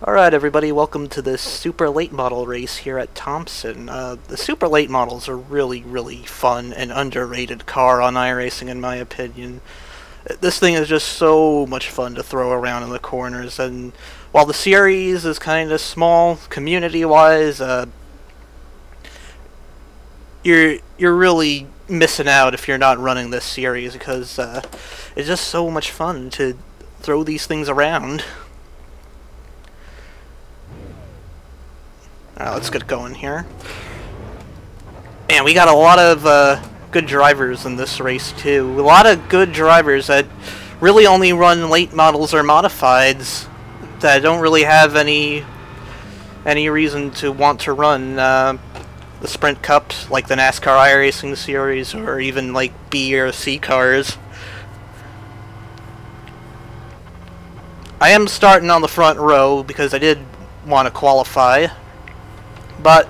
Alright everybody, welcome to this super late model race here at Thompson. The super late models are really fun and underrated car on iRacing in my opinion. This thing is just so much fun to throw around in the corners, and while the series is kind of small community-wise, you're really missing out if you're not running this series, because it's just so much fun to throw these things around. Alright, let's get going here. And we got a lot of good drivers in this race too. A lot of good drivers that really only run late models or modifieds that don't really have any reason to want to run the Sprint Cups like the NASCAR iRacing series or even like B or C cars. I am starting on the front row because I did want to qualify. But,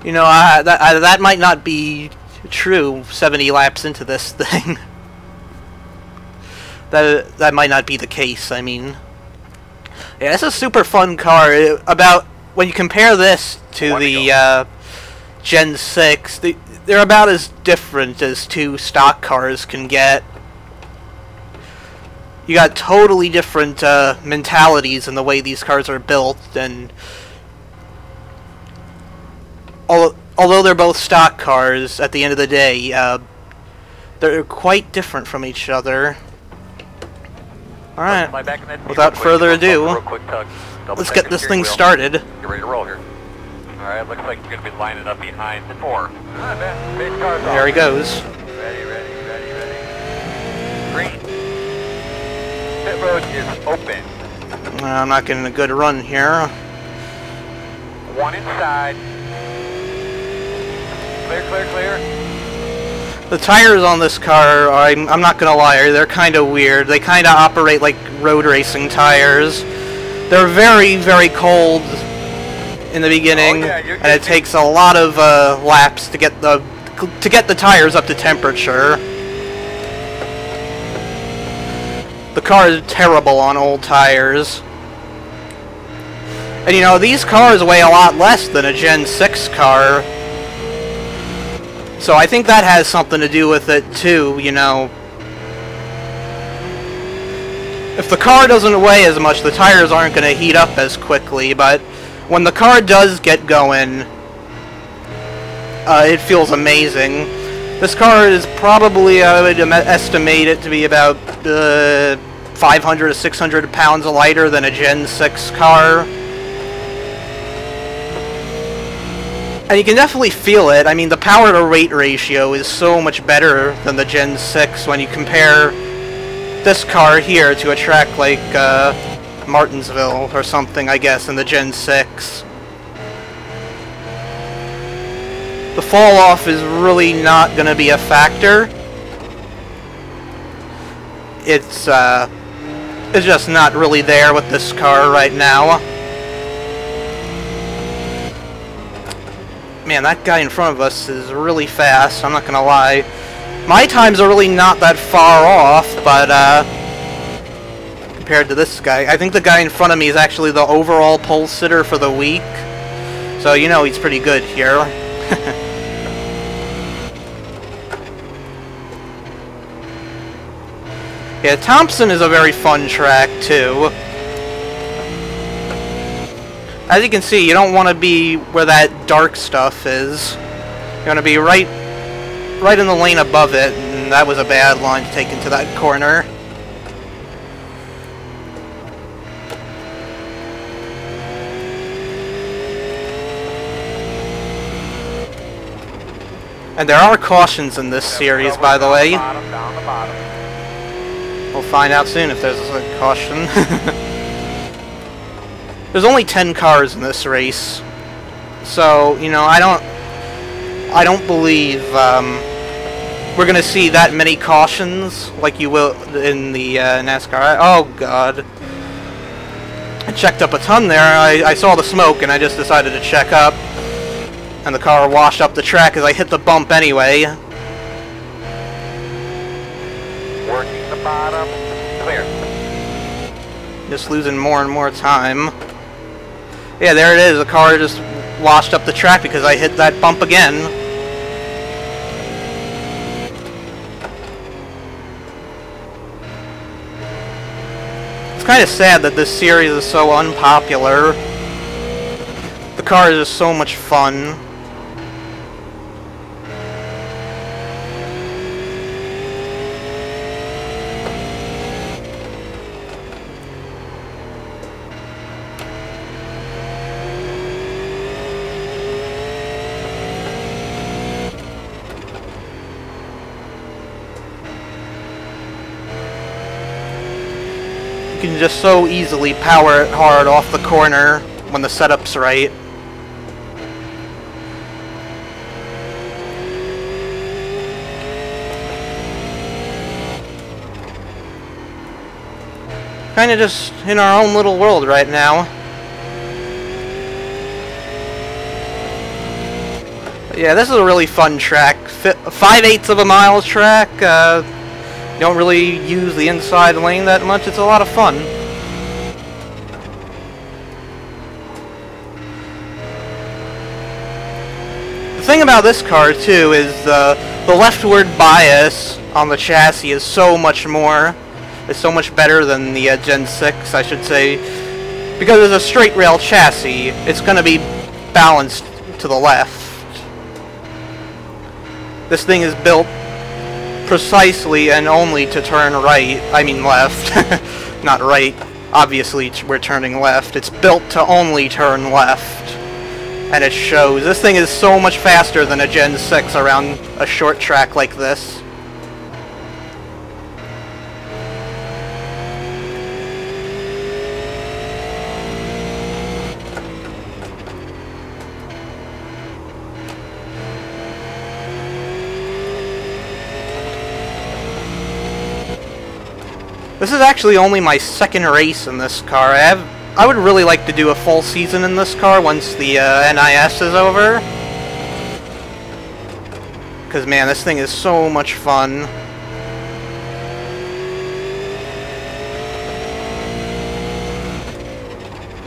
you know, that might not be true 70 laps into this thing. that might not be the case, I mean. Yeah, it's a super fun car. When you compare this to the Gen 6, they're about as different as two stock cars can get. You got totally different mentalities in the way these cars are built, and although they're both stock cars, at the end of the day, they're quite different from each other. Alright, without further ado, let's get this thing started. Get ready to roll here. Alright, looks like you're going to be lining up behind the 4. There he goes. Ready. Green. Pit road is open. I'm not getting a good run here. One inside. Clear. The tires on this car, I'm not gonna lie, they're kind of weird. They kind of operate like road racing tires. They're very cold in the beginning, and it takes a lot of laps to get the tires up to temperature. The car is terrible on old tires. And you know, these cars weigh a lot less than a Gen 6 car. So I think that has something to do with it too, you know. If the car doesn't weigh as much, the tires aren't going to heat up as quickly, but when the car does get going, it feels amazing. This car is probably, I would estimate it to be about 500 to 600 pounds lighter than a Gen 6 car. And you can definitely feel it. I mean, the power to weight ratio is so much better than the Gen 6 when you compare this car here to a track like Martinsville or something, I guess, in the Gen 6. The fall off is really not going to be a factor. It's just not really there with this car right now. Man, that guy in front of us is really fast, I'm not gonna lie. My times are really not that far off, but compared to this guy, I think the guy in front of me is actually the overall pole sitter for the week. So, you know, he's pretty good here. Yeah, Thompson is a very fun track, too. As you can see, you don't want to be where that dark stuff is. You want to be right in the lane above it, and that was a bad line to take into that corner. And there are cautions in this series, by the way. We'll find out soon if there's a caution. There's only 10 cars in this race, so you know I don't believe we're gonna see that many cautions like you will in the NASCAR. Oh God! I checked up a ton there. I saw the smoke and I just decided to check up, and the car washed up the track as I hit the bump anyway. Working the bottom, clear. Just losing more and more time. Yeah, there it is. The car just washed up the track because I hit that bump again. It's kind of sad that this series is so unpopular. The car is just so much fun. You can just so easily power it hard off the corner when the setup's right. Kinda just in our own little world right now. But yeah, this is a really fun track. 5/8 of a mile track. You don't really use the inside lane that much. It's a lot of fun. The thing about this car too is the leftward bias on the chassis is so much better than the Gen 6, I should say, because it's a straight rail chassis. It's going to be balanced to the left. This thing is built precisely and only to turn right. I mean left. Not right. Obviously we're turning left. It's built to only turn left. And it shows. This thing is so much faster than a Gen 6 around a short track like this. This is actually only my second race in this car. I would really like to do a full season in this car once the NIS is over. Because, man, this thing is so much fun.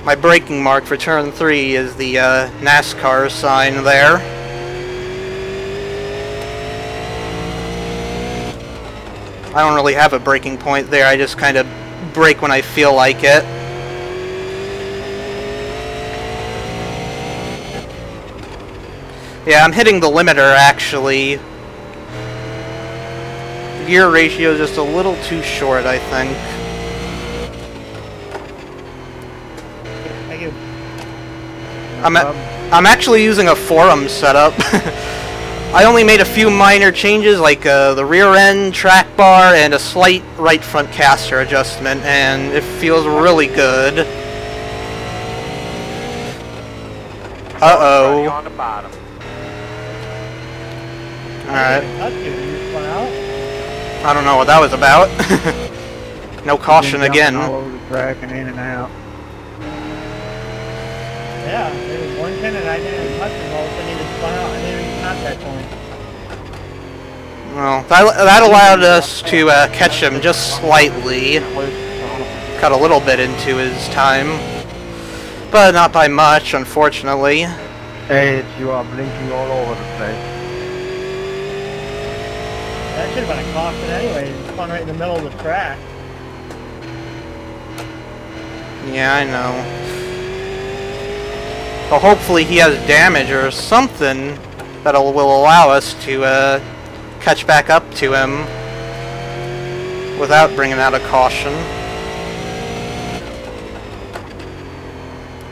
My braking mark for turn 3 is the NASCAR sign there. I don't really have a braking point there, I just kind of brake when I feel like it. Yeah, I'm hitting the limiter actually. The gear ratio is just a little too short, I think. Thank you. I'm actually using a forum setup. I only made a few minor changes, like the rear end, track bar, and a slight right front caster adjustment, and it feels really good. Uh-oh. On the bottom. Alright. I I don't know what that was about. No caution again. All over the track and in and out. Yeah, there was one pin and I didn't touch him, all of a sudden he just spun out. I didn't even touch that point. Well, that allowed us to catch him just slightly. Cut a little bit into his time. But not by much, unfortunately. Hey, you are blinking all over the place. That should have been a caution anyway. He spun right in the middle of the track. Yeah, I know. Well, hopefully he has damage or something that will allow us to catch back up to him without bringing out a caution.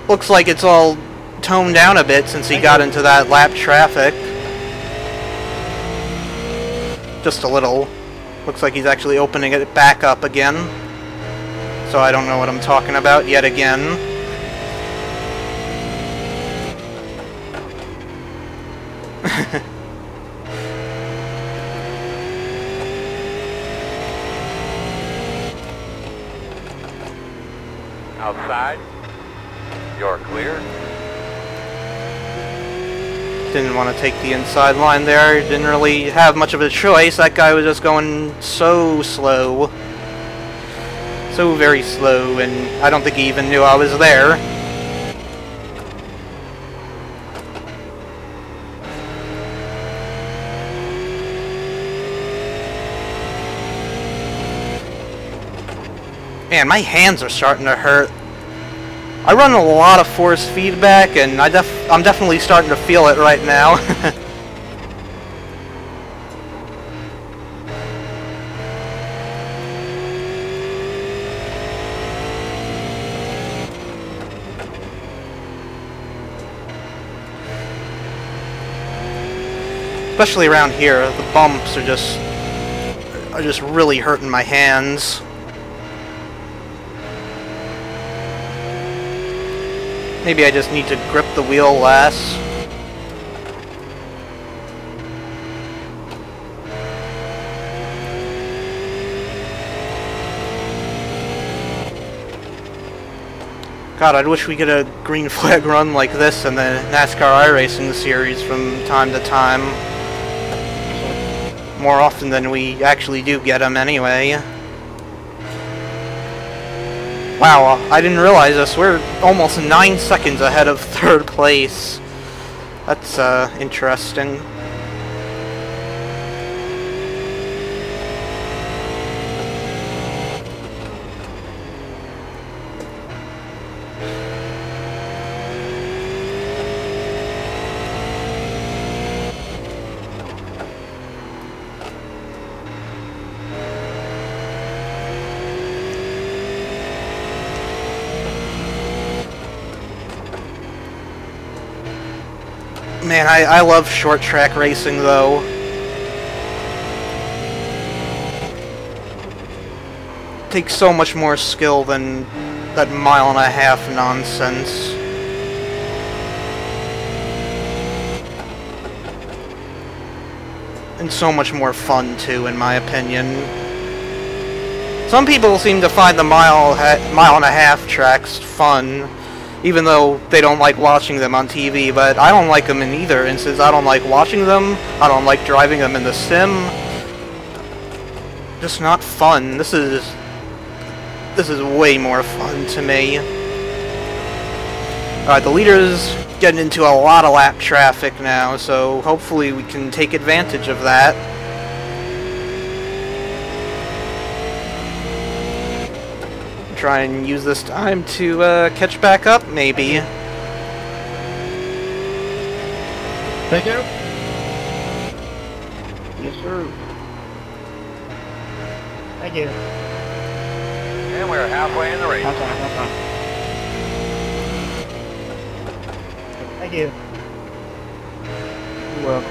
Looks like it's all toned down a bit since he got into that lap traffic. Just a little. Looks like he's actually opening it back up again. So I don't know what I'm talking about yet again. Outside. You're clear. Didn't want to take the inside line there. Didn't really have much of a choice. That guy was just going so slow. So very slow, and I don't think he even knew I was there. Man, my hands are starting to hurt. I run a lot of force feedback, and I'm definitely starting to feel it right now. Especially around here, the bumps are just really hurting my hands. Maybe I just need to grip the wheel less. God, I wish we get a green flag run like this in the NASCAR iRacing series from time to time. More often than we actually do get them anyway. Wow, I didn't realize this. We're almost 9 seconds ahead of third place. That's interesting. Man, I love short track racing though. It takes so much more skill than that mile-and-a-half nonsense. And so much more fun too, in my opinion. Some people seem to find the mile-and-a-half tracks fun, even though they don't like watching them on TV, but I don't like them in either instance. I don't like watching them, I don't like driving them in the sim. Just not fun. This is way more fun to me. Alright, the leader's getting into a lot of lap traffic now, so hopefully we can take advantage of that. Try and use this time to catch back up, maybe. Thank you. Yes, sir. Thank you. And we're halfway in the race. Thank you. Well.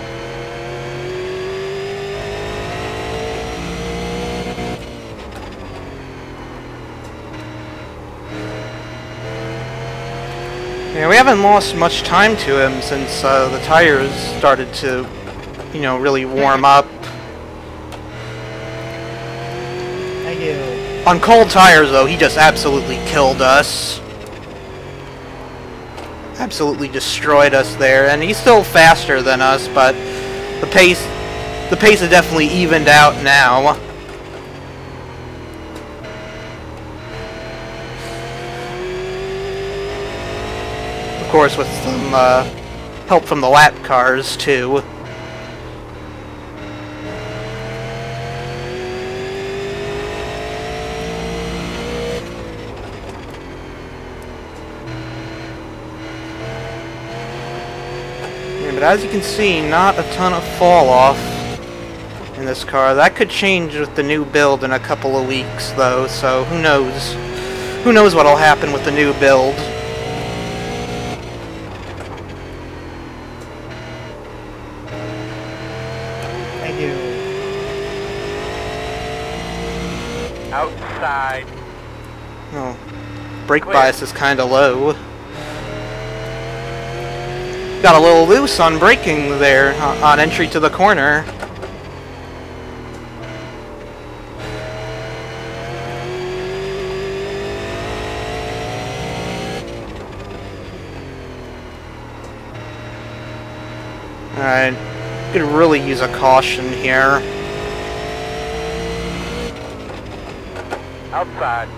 Yeah, we haven't lost much time to him since the tires started to, you know, really warm up. Thank you. On cold tires, though, he just absolutely killed us. Absolutely destroyed us there, and he's still faster than us, but the pace has definitely evened out now. Of course, with some help from the lap cars, too. Yeah, but as you can see, not a ton of fall off in this car. That could change with the new build in a couple of weeks, though, so who knows? Who knows what'll happen with the new build? Outside. Oh, brake bias is kind of low. Got a little loose on braking there on entry to the corner. Alright, could really use a caution here. Outside.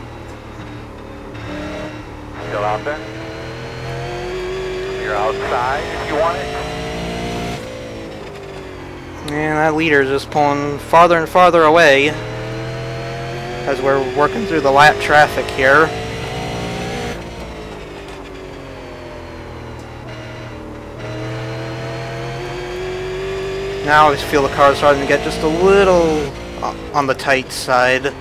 Still out there? You're outside if you want it. And that leader is just pulling farther and farther away as we're working through the lap traffic here. Now I feel the car starting to get just a little on the tight side.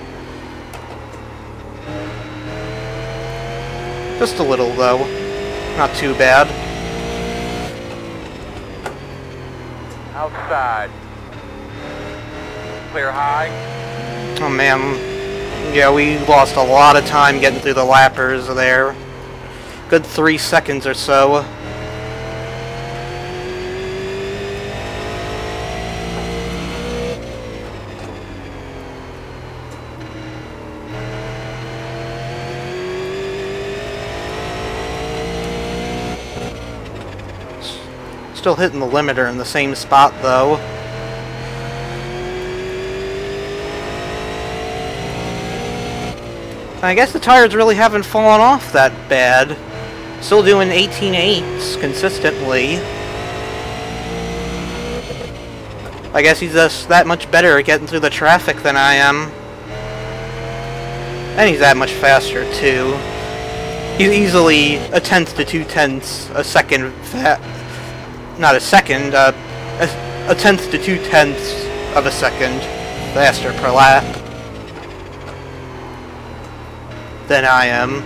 Just a little though. Not too bad. Outside. Clear high. Oh man. Yeah, we lost a lot of time getting through the lappers there. Good 3 seconds or so. Still hitting the limiter in the same spot though. I guess the tires really haven't fallen off that bad. Still doing 18.8s consistently. I guess he's just that much better at getting through the traffic than I am. And he's that much faster too. He's easily a tenth to 2/10 a second not a second, a tenth to 2/10 of a second faster per lap than I am.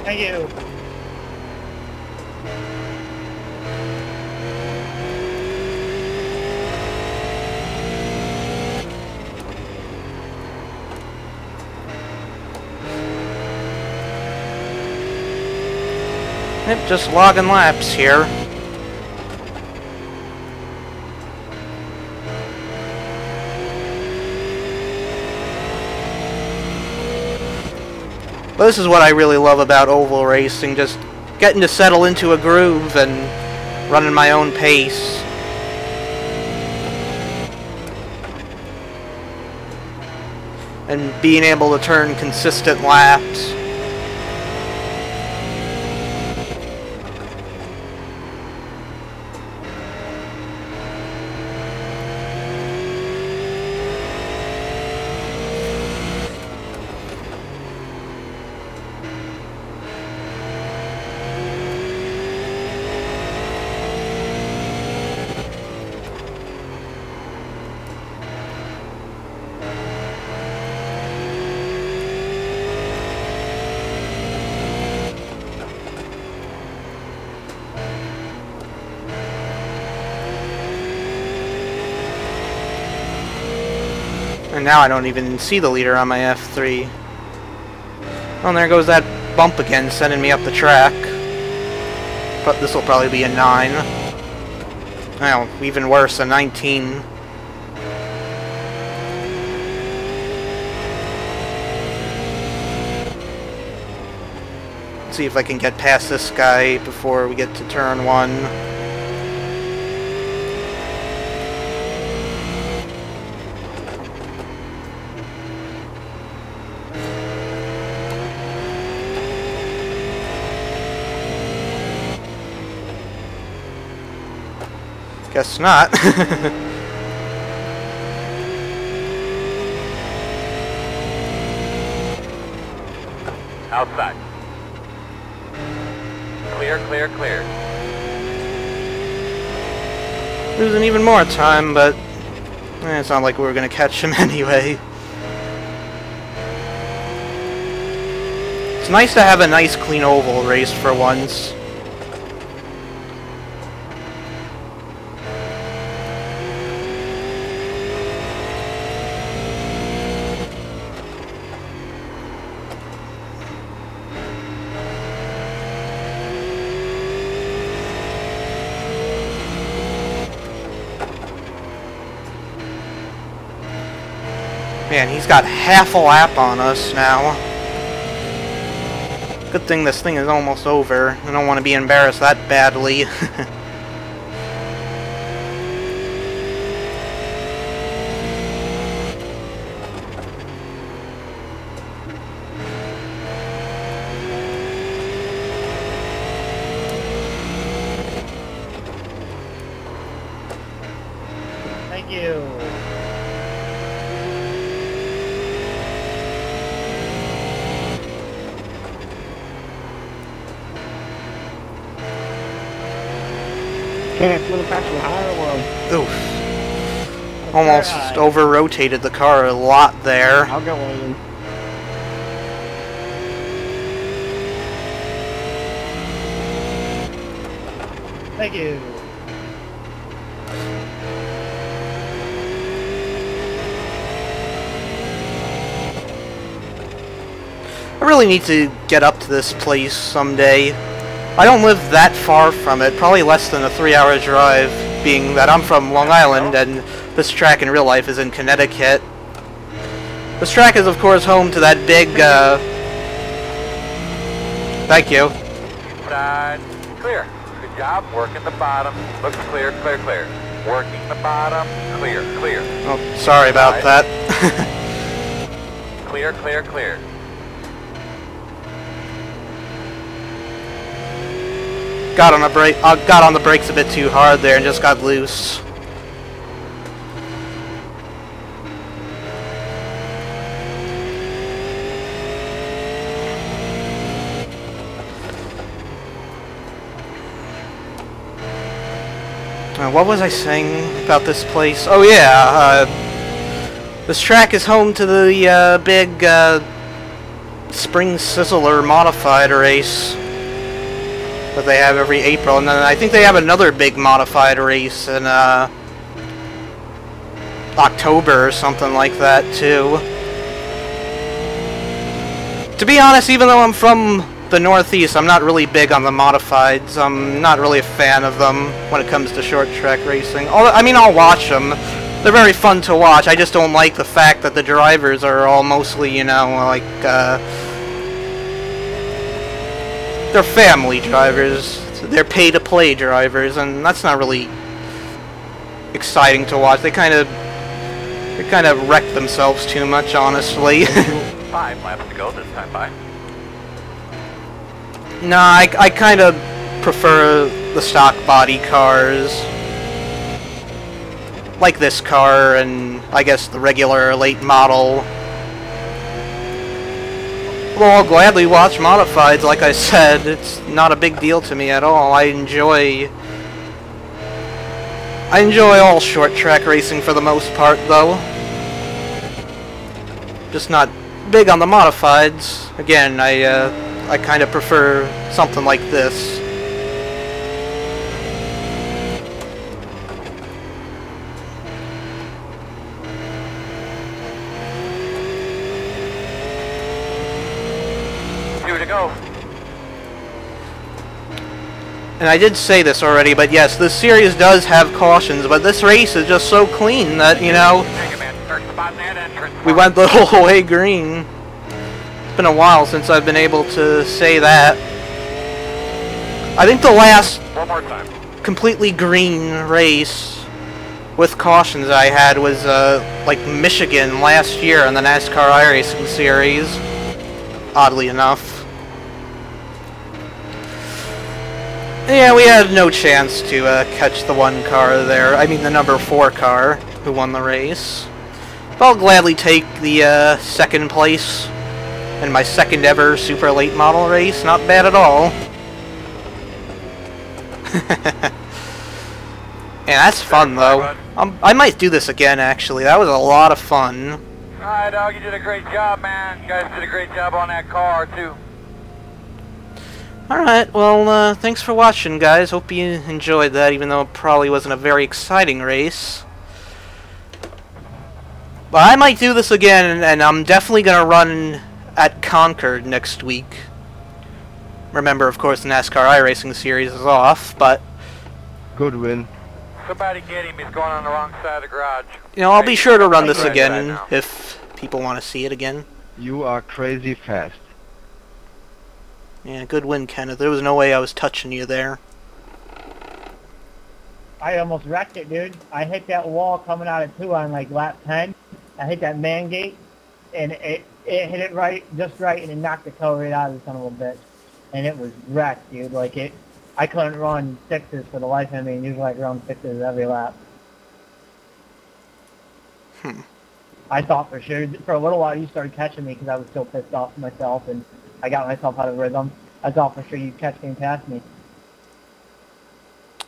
Thank you. Yep, just logging laps here. But this is what I really love about oval racing, just getting to settle into a groove and running my own pace. And being able to turn consistent laps. And now I don't even see the leader on my F3. Oh, and there goes that bump again, sending me up the track. But this will probably be a 9. Oh, even worse, a 19. Let's see if I can get past this guy before we get to turn 1. Guess not. Outside. Clear, clear, clear. Losing even more time, but it's not like we were going to catch him anyway. It's nice to have a nice clean oval race for once. Man, he's got half a lap on us now. Good thing this thing is almost over. I don't want to be embarrassed that badly. Can't flew past the higher one. Oof. Almost over-rotated the car a lot there. I'll go in. Thank you. I really need to get up to this place someday. I don't live that far from it, probably less than a 3-hour drive, being that I'm from Long Island and this track in real life is in Connecticut. This track is of course home to that big, Thank you. Side, clear. Good job, working the bottom. Looks clear, clear, clear. Working the bottom, clear, clear. Oh, sorry about that. Clear, clear, clear. Got on the brakes a bit too hard there and just got loose. What was I saying about this place? Oh yeah, this track is home to the big Spring Sizzler modified race that they have every April, and then I think they have another big modified race in October or something like that too. To be honest, even though I'm from the Northeast, I'm not really big on the modifieds. I'm not really a fan of them when it comes to short track racing. I mean, I'll watch them. They're very fun to watch. I just don't like the fact that the drivers are all mostly, you know, like, they're family drivers. They're pay-to-play drivers, and that's not really exciting to watch. They kind of wreck themselves too much, honestly. 5 laps to go this time by. No, I kind of prefer the stock body cars. Like this car, and I guess the regular late model. Well, I'll gladly watch modifieds, like I said. It's not a big deal to me at all. I enjoy all short track racing for the most part, though. Just not big on the modifieds. Again, I kind of prefer something like this. Two to go. And I did say this already, but yes, this series does have cautions, but this race is just so clean that, you know, we went the whole way green. It's been a while since I've been able to say that. I think the last One more time. completely green race with cautions I had was like Michigan last year in the NASCAR iRacing series, oddly enough. Yeah, we had no chance to catch the one car there. I mean the number 4 car who won the race. But I'll gladly take the second place in my second ever super late model race. Not bad at all. Yeah, that's fun though. I might do this again actually. That was a lot of fun. Alright, dog, you did a great job, man. You guys did a great job on that car, too. Alright, well, thanks for watching, guys. Hope you enjoyed that, even though it probably wasn't a very exciting race. But I might do this again, and I'm definitely going to run at Concord next week. Remember, of course, the NASCAR iRacing series is off, but... Good win. Somebody get him. He's going on the wrong side of the garage. You know, I'll be sure to run this Right again now. if people want to see it again. You are crazy fast. Yeah, good win, Kenneth. There was no way I was touching you there. I almost wrecked it, dude. I hit that wall coming out of 2 on like lap 10. I hit that man gate, and it hit it right, just right, and it knocked the toe right out of the son of a bitch. And it was wrecked, dude. Like I couldn't run 6s for the life of me, and usually I can run 6s every lap. I thought for sure, for a little while you started catching me because I was still pissed off myself, and I got myself out of rhythm. I thought for sure you'd catch me and pass me.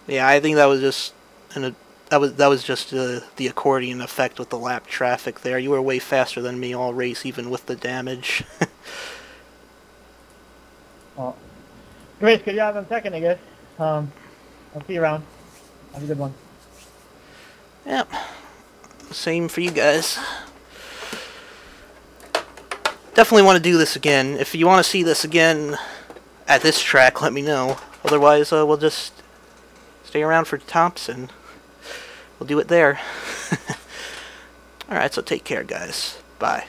Yeah, I think that was just that was just the accordion effect with the lap traffic there. You were way faster than me all race, even with the damage. Well, Chris, good job on second, I guess. I'll see you around. Have a good one. Yep. Same for you guys. Definitely want to do this again. If you want to see this again at this track, let me know. Otherwise, we'll just stay around for Thompson. We'll do it there. Alright, so take care, guys. Bye.